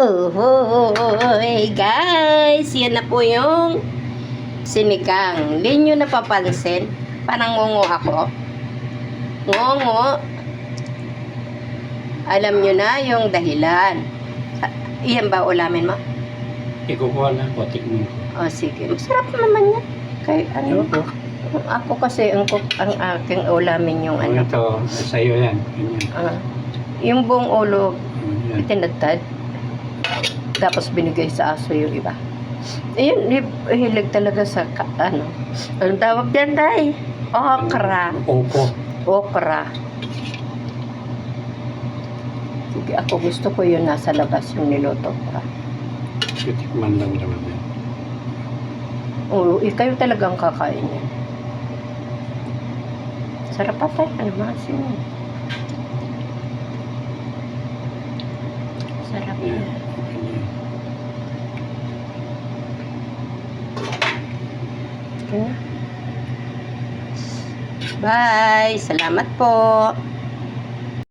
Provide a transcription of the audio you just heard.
Ohoy, guys, yan na po yung sinigang. Hindi nyo napapansin? Parang ngungo ako. Ngungo. Alam nyo na yung dahilan. Iyan ba ulamin mo? Ikukuha lang po, tikman ko. O, sige. Masarap naman yan. Kay, ano? Ito, Ako kasi, ang aking ulamin yung ano. ito, sa'yo yan. Ganyan. Yung buong ulo, Yan. itinagtad. Tapos binigay sa aso yung iba. Ayun, hilig talaga sa, ano. Anong tawag yan, tay? Okra. Opo. Okra. Sige, ako gusto ko yun nasa labas yung niloto ko. Tikman lang naman yan. Oo, kayo talagang kakain yan. Sarap pa tayo. Ano ba kasi yun? Sarap Yan. yan. Okay na. Bye! Salamat po!